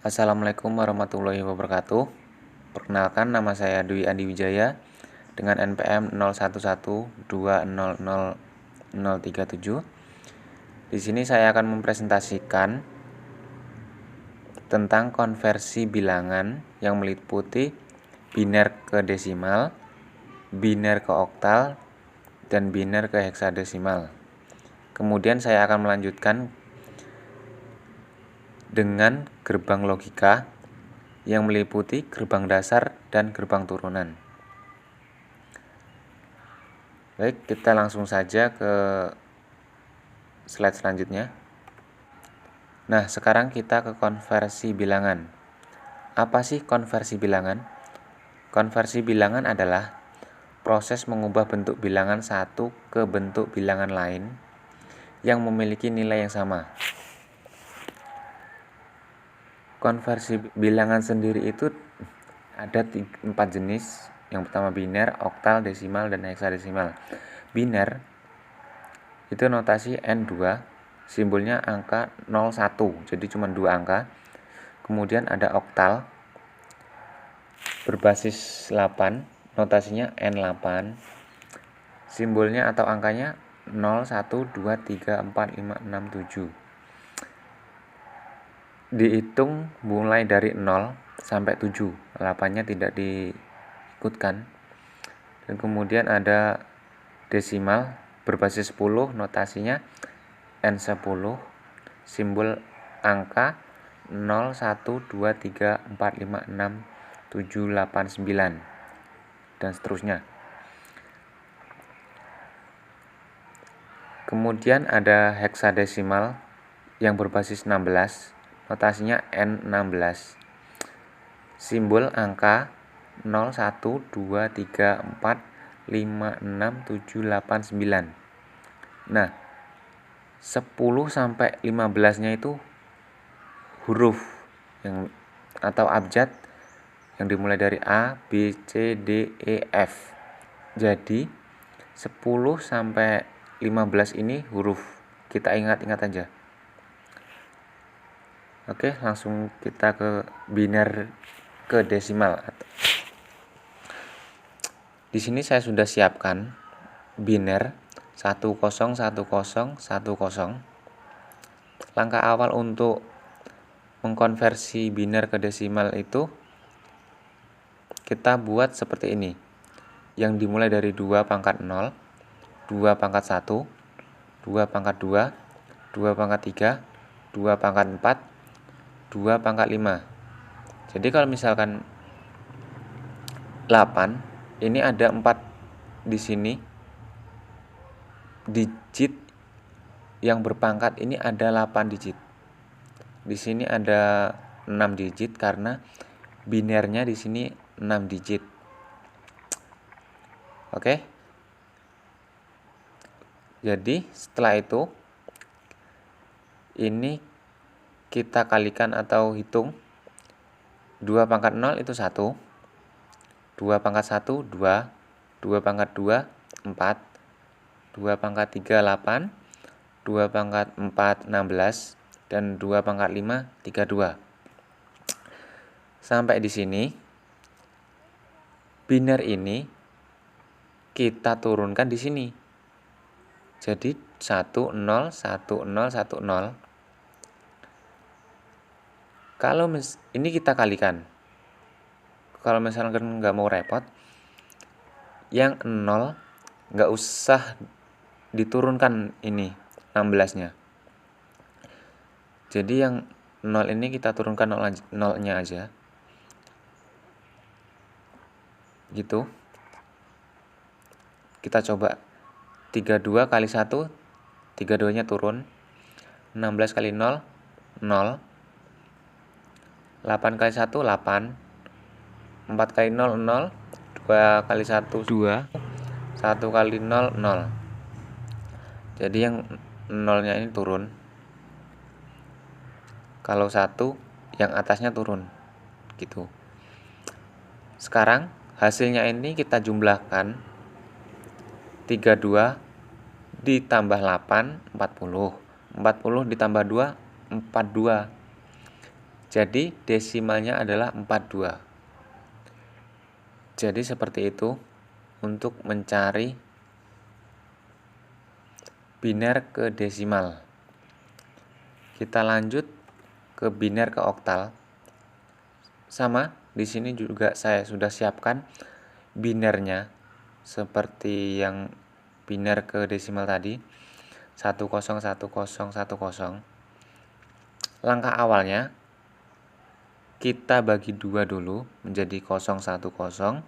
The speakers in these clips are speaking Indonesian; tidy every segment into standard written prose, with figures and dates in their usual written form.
Assalamualaikum warahmatullahi wabarakatuh. Perkenalkan, nama saya Dwi Andi Wijaya dengan NPM 0112000037. Di sini saya akan mempresentasikan tentang konversi bilangan yang meliputi biner ke desimal, biner ke oktal, dan biner ke heksadesimal. Kemudian saya akan melanjutkan dengan gerbang logika yang meliputi gerbang dasar dan gerbang turunan. Baik, kita langsung saja ke slide selanjutnya. Nah, sekarang kita ke konversi bilangan. Apa sih konversi bilangan? Konversi bilangan adalah proses mengubah bentuk bilangan satu ke bentuk bilangan lain yang memiliki nilai yang sama. Konversi bilangan sendiri itu ada 4 jenis. Yang pertama biner, oktal, desimal, dan heksadesimal. Biner itu notasi N2, simbolnya angka 01, jadi cuma 2 angka. Kemudian ada oktal berbasis 8, notasinya N8, simbolnya atau angkanya 0, 1, 2, 3, 4, 5, 6, 7. Dihitung mulai dari 0 sampai 7, 8-nya tidak diikutkan. Dan kemudian ada desimal berbasis 10, notasinya N10, simbol angka 0, 1, 2, 3, 4, 5, 6, 7, 8, 9, dan seterusnya. Kemudian ada heksadesimal yang berbasis 16, notasinya N16, simbol angka 0, 1, 2, 3, 4, 5, 6, 7, 8, 9. Nah, 10 sampai 15-nya itu huruf yang atau abjad yang dimulai dari A, B, C, D, E, F. Jadi 10 sampai 15 ini huruf. Kita ingat-ingat aja. Oke, langsung kita ke biner ke desimal. Di sini saya sudah siapkan biner 101010. Langkah awal untuk mengkonversi biner ke desimal itu kita buat seperti ini. Yang dimulai dari 2 pangkat 0, 2 pangkat 1, 2 pangkat 2, 2 pangkat 3, 2 pangkat 4, 2 pangkat 5. Jadi kalau misalkan 8, ini ada 4 di sini. Digit yang berpangkat ini ada 8 digit. Di sini ada 6 digit karena binernya di sini 6 digit. Oke. Jadi setelah itu ini kita kalikan atau hitung. 2 pangkat 0 itu 1, 2 pangkat 1 2, 2 pangkat 2 4, 2 pangkat 3 8, 2 pangkat 4 16, dan 2 pangkat 5 32. Sampai di sini biner ini kita turunkan di sini. Jadi 10 10 10. Kalau ini kita kalikan. Kalau misalkan nggak mau repot, yang 0 nggak usah diturunkan ini 16-nya. Jadi yang 0 ini kita turunkan 0-nya aja. Gitu. Kita coba 32 kali 1, 32-nya turun. 16 kali 0, 0. 8 kali 1, 8. 4 kali 0, 0. 2 kali 1, 2. 1 kali 0, 0. Jadi yang 0-nya ini turun. Kalau 1, yang atasnya turun. Gitu. Sekarang hasilnya ini kita jumlahkan. 32 ditambah 8, 40. 40 ditambah 2, 42. Jadi desimalnya adalah 42. Jadi seperti itu untuk mencari biner ke desimal. Kita lanjut ke biner ke oktal. Sama, di sini juga saya sudah siapkan binernya seperti yang biner ke desimal tadi, 101010. Langkah awalnya kita bagi 2 dulu menjadi 010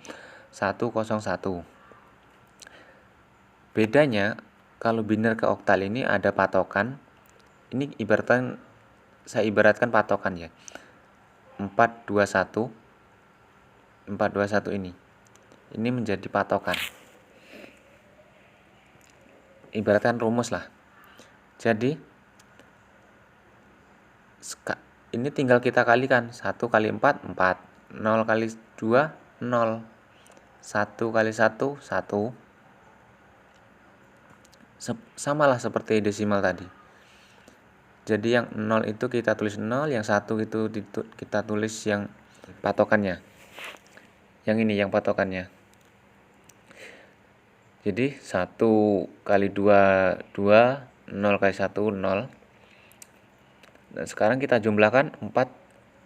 101. Bedanya kalau biner ke oktal ini ada patokan. Ini saya ibaratkan patokan ya. 421 ini. Ini menjadi patokan. Ibaratkan rumus lah. Jadi ini tinggal kita kalikan. 1 kali 4, 4. 0 kali 2, 0. 1 kali 1, 1. Samalah seperti desimal tadi. Jadi yang 0 itu kita tulis 0, yang 1 itu kita tulis yang patokannya. Yang ini yang patokannya. Jadi 1 kali 2, 2. 0 kali 1, 0. Dan sekarang kita jumlahkan 4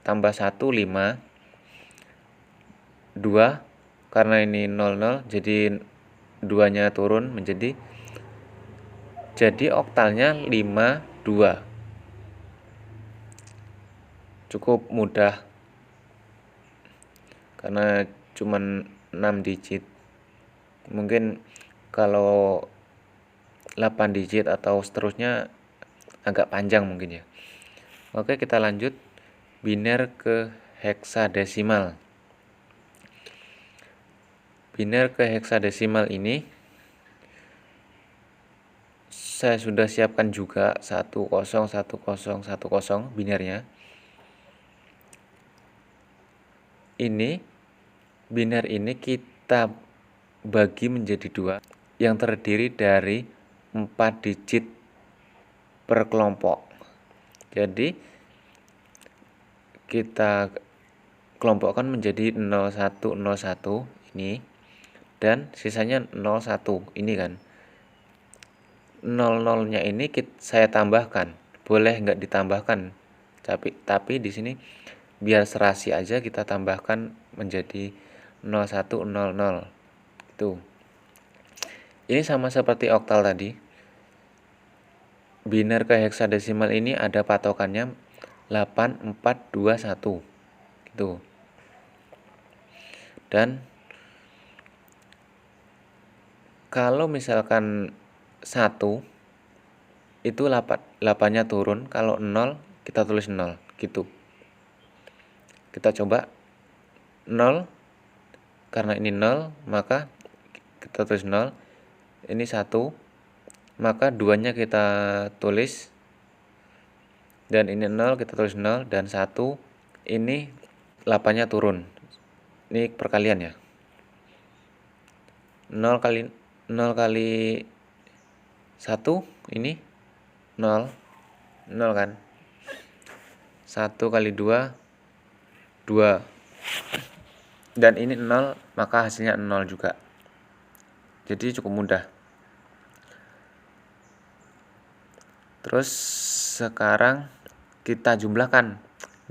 tambah 1, 5. 2, karena ini 0, 0, jadi 2-nya turun menjadi, jadi oktalnya 5, 2. Cukup mudah karena cuman 6 digit. Mungkin kalau 8 digit atau seterusnya agak panjang mungkin ya. Oke, kita lanjut biner ke heksadesimal. Biner ke heksadesimal ini saya sudah siapkan juga 101010 binernya. Ini biner ini kita bagi menjadi 2 yang terdiri dari 4 digit per kelompok. Jadi kita kelompokkan menjadi 0101 ini dan sisanya 01 ini kan. 00-nya ini saya tambahkan. Boleh nggak ditambahkan. Tapi di sini biar serasi aja kita tambahkan menjadi 0100. Itu. Ini sama seperti oktal tadi. Biner ke heksadesimal ini ada patokannya 8421. Gitu. Dan kalau misalkan 1 itu 8-nya turun, kalau 0 kita tulis 0 gitu. Kita coba 0, karena ini 0 maka kita tulis 0. Ini 1, maka 2-nya kita tulis, dan ini 0 kita tulis 0, dan 1 ini 8-nya turun. Ini perkalian ya. 0 kali 1 ini 0 kan. 1 kali 2 2, dan ini 0 maka hasilnya 0 juga. Jadi cukup mudah. Terus sekarang kita jumlahkan.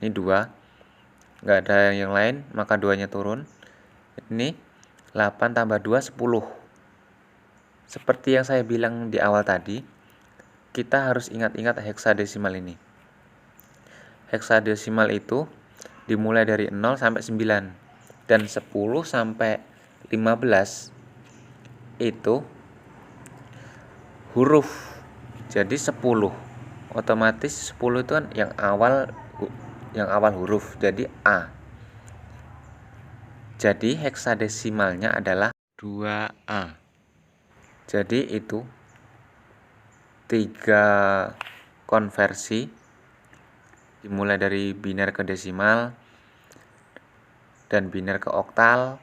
Ini 2, nggak ada yang lain, maka 2-nya turun. Ini 8 tambah 2, 10. Seperti yang saya bilang di awal tadi, kita harus ingat-ingat heksadesimal ini. Heksadesimal itu dimulai dari 0 sampai 9. Dan 10 sampai 15 itu huruf. Jadi 10. Otomatis 10 itu kan yang awal huruf. Jadi A. Jadi heksadesimalnya adalah 2A. Jadi itu 3 konversi dimulai dari biner ke desimal dan biner ke oktal,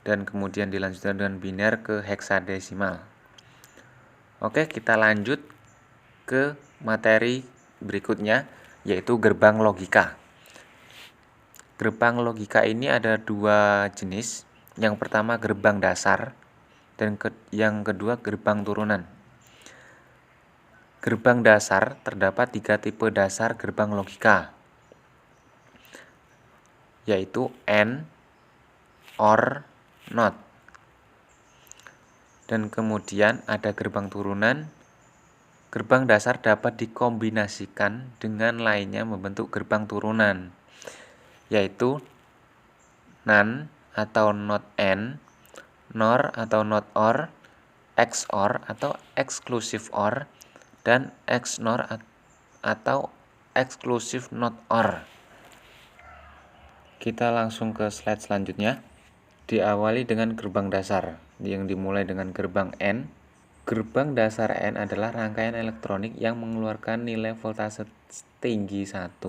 dan kemudian dilanjutkan dengan biner ke heksadesimal. Oke, kita lanjut ke materi berikutnya, yaitu gerbang logika. Gerbang logika ini ada dua jenis. Yang pertama gerbang dasar dan yang kedua gerbang turunan. Gerbang dasar terdapat 3 tipe dasar gerbang logika, yaitu AND, OR, NOT. Dan kemudian ada gerbang turunan. Gerbang dasar dapat dikombinasikan dengan lainnya membentuk gerbang turunan, yaitu NaN atau NOT AND, NOR atau NOT OR, XOR atau Exclusive OR, dan XNOR atau Exclusive NOT OR. Kita langsung ke slide selanjutnya. Diawali dengan gerbang dasar yang dimulai dengan gerbang N. Gerbang dasar N adalah rangkaian elektronik yang mengeluarkan nilai voltase tinggi 1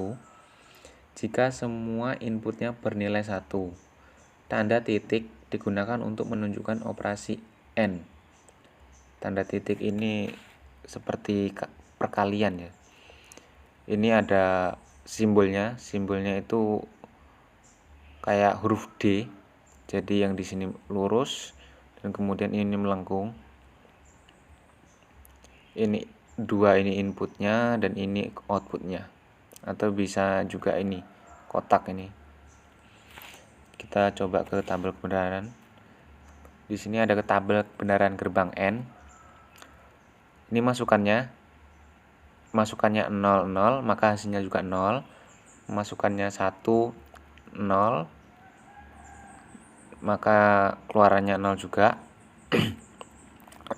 jika semua inputnya bernilai 1. Tanda titik digunakan untuk menunjukkan operasi N. Tanda titik ini seperti perkalian ya. Ini ada simbolnya itu kayak huruf D. Jadi yang di sini lurus dan kemudian ini melengkung. Ini dua, ini inputnya dan ini outputnya, atau bisa juga ini kotak ini. Kita coba ke tabel kebenaran. Di sini ada tabel kebenaran gerbang N. Ini masukannya 0, 0, maka hasilnya juga 0. Masukannya 1, 0, maka keluarannya 0 juga.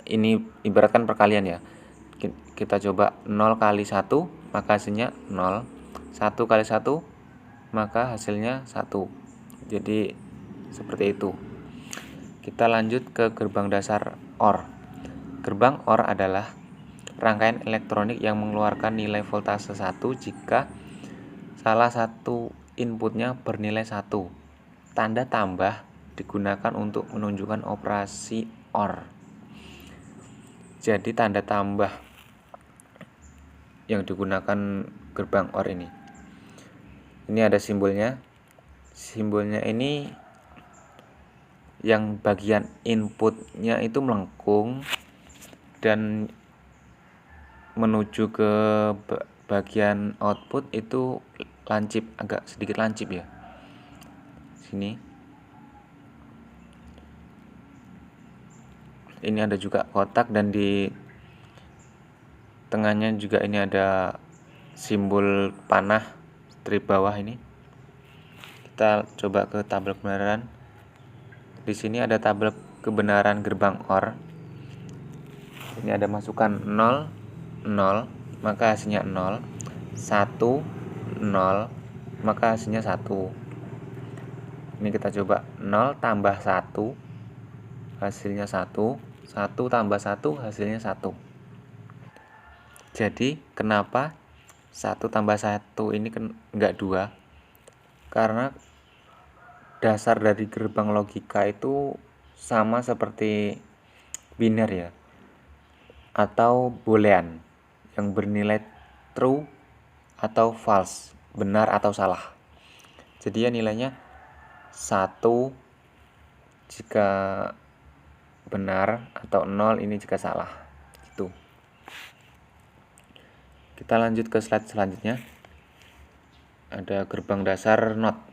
Ini ibaratkan perkalian ya. Kita coba 0 kali 1, maka hasilnya 0. 1 kali 1, maka hasilnya 1. Jadi seperti itu. Kita lanjut ke gerbang dasar OR. Gerbang OR adalah rangkaian elektronik yang mengeluarkan nilai voltase 1 jika salah satu inputnya bernilai 1. Tanda tambah digunakan untuk menunjukkan operasi OR. Jadi tanda tambah yang digunakan gerbang OR ini. Ini ada simbolnya. Simbolnya ini yang bagian inputnya itu melengkung dan menuju ke bagian output itu lancip, agak sedikit lancip ya. Sini. Ini ada juga kotak dan di tengahnya juga ini ada simbol panah strip bawah ini. Kita coba ke tabel kebenaran. Di sini ada tabel kebenaran gerbang OR. Ini ada masukan 0, 0, maka hasilnya 0. 1, 0, maka hasilnya 1. Ini kita coba 0 tambah 1, hasilnya 1. 1 tambah 1, hasilnya 1. Jadi kenapa 1 tambah 1 ini enggak 2? Karena dasar dari gerbang logika itu sama seperti biner ya, atau boolean yang bernilai true atau false, benar atau salah. Jadi ya nilainya 1 jika benar atau 0 ini jika salah. Gitu. Kita lanjut ke slide selanjutnya. Ada gerbang dasar NOT.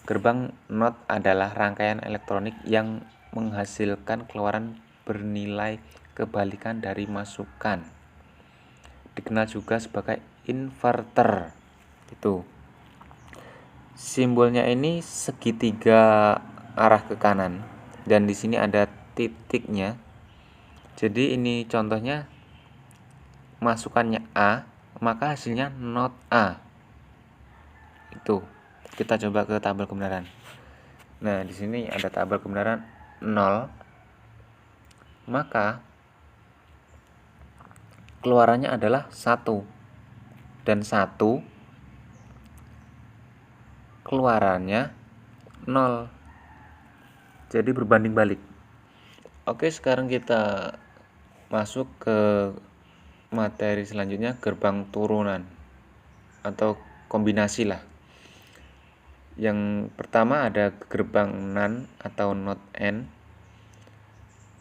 Gerbang NOT adalah rangkaian elektronik yang menghasilkan keluaran bernilai kebalikan dari masukan. Dikenal juga sebagai inverter. Itu. Simbolnya ini segitiga arah ke kanan dan di sini ada titiknya. Jadi ini contohnya masukannya A, maka hasilnya NOT A. Itu. Kita coba ke tabel kebenaran. Nah, di sini ada tabel kebenaran 0. Maka keluarannya adalah 1. Dan 1 keluarannya 0. Jadi berbanding balik. Oke, sekarang kita masuk ke materi selanjutnya, gerbang turunan. atau kombinasi lah. Yang pertama ada gerbang NaN atau NOT N.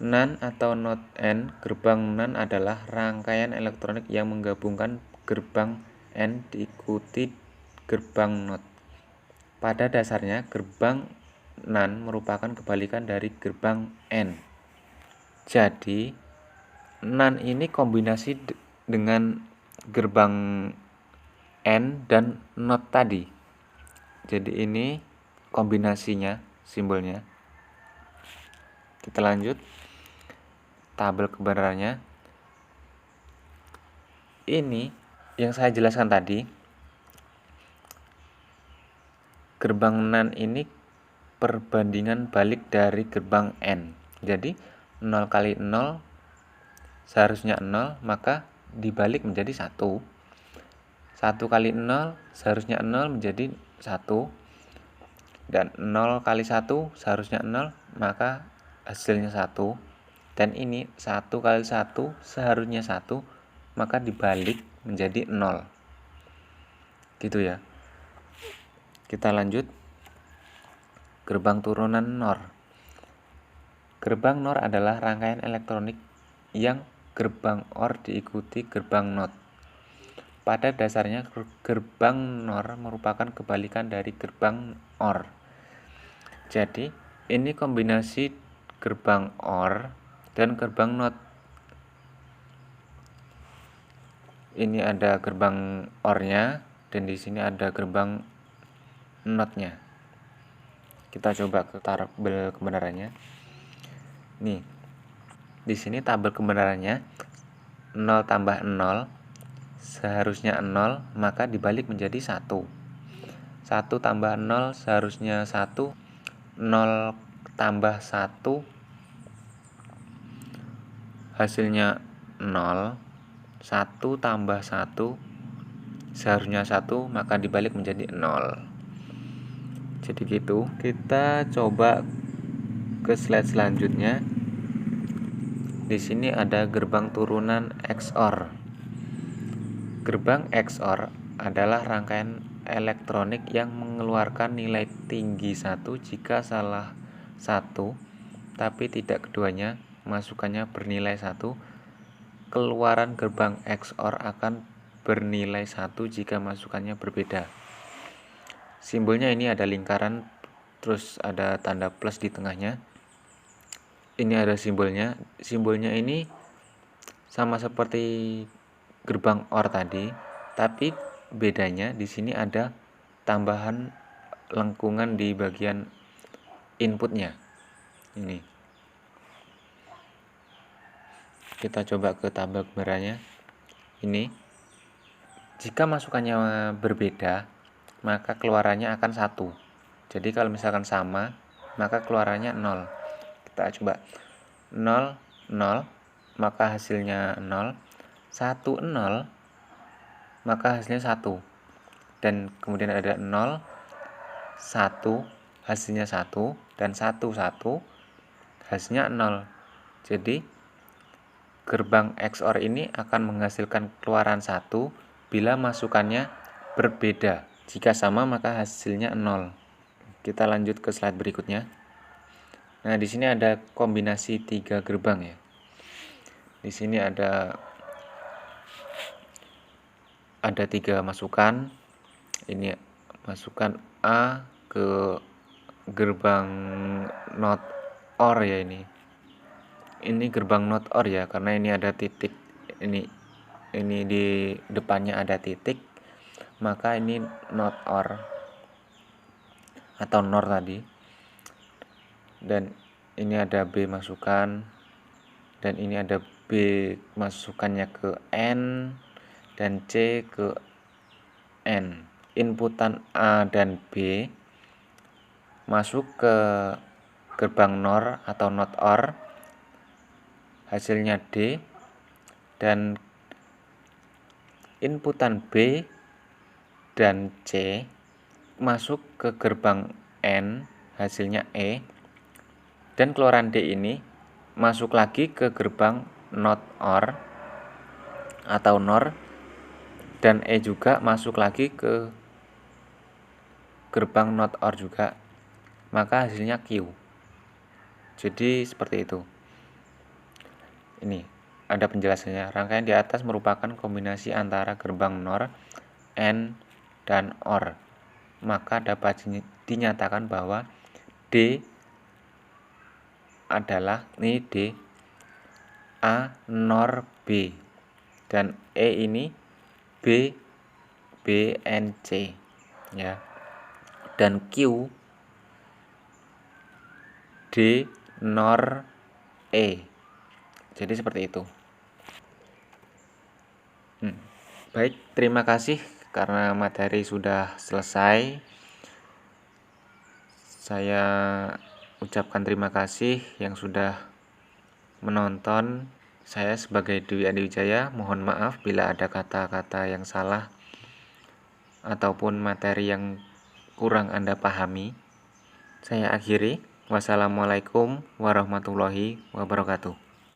NaN atau NOT N, gerbang NaN adalah rangkaian elektronik yang menggabungkan gerbang N diikuti gerbang NOT. Pada dasarnya, gerbang NaN merupakan kebalikan dari gerbang N. Jadi, NaN ini kombinasi dengan gerbang N dan NOT tadi. Jadi ini kombinasinya, simbolnya. Kita lanjut. Tabel kebenarannya. Ini yang saya jelaskan tadi. Gerbang NaN ini perbandingan balik dari gerbang N. Jadi 0 kali 0 seharusnya 0, maka dibalik menjadi 1. 1 kali 0 seharusnya 0 menjadi 1. Dan 0 kali 1 seharusnya 0, maka hasilnya 1. Dan ini 1 kali 1 seharusnya 1, maka dibalik menjadi 0. Gitu ya. Kita lanjut. Gerbang turunan NOR. Gerbang NOR adalah rangkaian elektronik yang gerbang OR diikuti gerbang NOT. Pada dasarnya gerbang NOR merupakan kebalikan dari gerbang OR. Jadi ini kombinasi gerbang OR dan gerbang NOT. Ini ada gerbang OR-nya dan di sini ada gerbang NOT-nya. Kita coba ke tabel kebenarannya. Nih, di sini tabel kebenarannya 0 tambah 0 seharusnya 0, maka dibalik menjadi 1. 1 tambah 0 seharusnya 1. 0 tambah 1 hasilnya 0. 1 tambah 1 seharusnya 1, maka dibalik menjadi 0. Jadi gitu. Kita coba ke slide selanjutnya. Di sini ada gerbang turunan XOR. Gerbang XOR adalah rangkaian elektronik yang mengeluarkan nilai tinggi 1 jika salah satu, tapi tidak keduanya, masukannya bernilai 1. Keluaran gerbang XOR akan bernilai 1 jika masukannya berbeda. Simbolnya ini ada lingkaran, terus ada tanda plus di tengahnya. Ini ada simbolnya. Simbolnya ini sama seperti gerbang OR tadi, tapi bedanya di sini ada tambahan lengkungan di bagian inputnya. Ini. Kita coba ke tabel kebenarannya. Ini. Jika masukannya berbeda, maka keluarannya akan 1. Jadi kalau misalkan sama, maka keluarannya 0. Kita coba 0, 0, maka hasilnya 0. 1, 0, maka hasilnya 1. Dan kemudian ada 0, 1, hasilnya 1. Dan 1, 1, hasilnya 0. Jadi gerbang XOR ini akan menghasilkan keluaran 1 bila masukannya berbeda. Jika sama, maka hasilnya 0. Kita lanjut ke slide berikutnya. Nah, di sini ada kombinasi 3 gerbang ya. Di sini ada 3 masukan. Ini masukan A ke gerbang NOT OR ya ini. Ini gerbang NOT OR ya, karena ini ada titik. Ini di depannya ada titik, maka ini NOT OR atau NOR tadi. Dan ini ada B masukan, dan ini ada B masukannya ke N dan C ke N. Inputan A dan B masuk ke gerbang NOR atau NOT OR, hasilnya D, dan inputan B dan C masuk ke gerbang N, hasilnya E, dan keluaran D ini masuk lagi ke gerbang NOT OR atau NOR, dan E juga masuk lagi ke gerbang not OR juga, maka hasilnya Q. Jadi seperti itu. Ini ada penjelasannya. Rangkaian di atas merupakan kombinasi antara gerbang NOR, AND, dan OR. Maka dapat dinyatakan bahwa D adalah ini D A NOR B dan E ini B B N C ya. Dan Q D NOR E. Jadi seperti itu. Baik, terima kasih karena materi sudah selesai. Saya ucapkan terima kasih yang sudah menonton. Saya sebagai Dwi Andi Wijaya mohon maaf bila ada kata-kata yang salah ataupun materi yang kurang Anda pahami. Saya akhiri. Wassalamualaikum warahmatullahi wabarakatuh.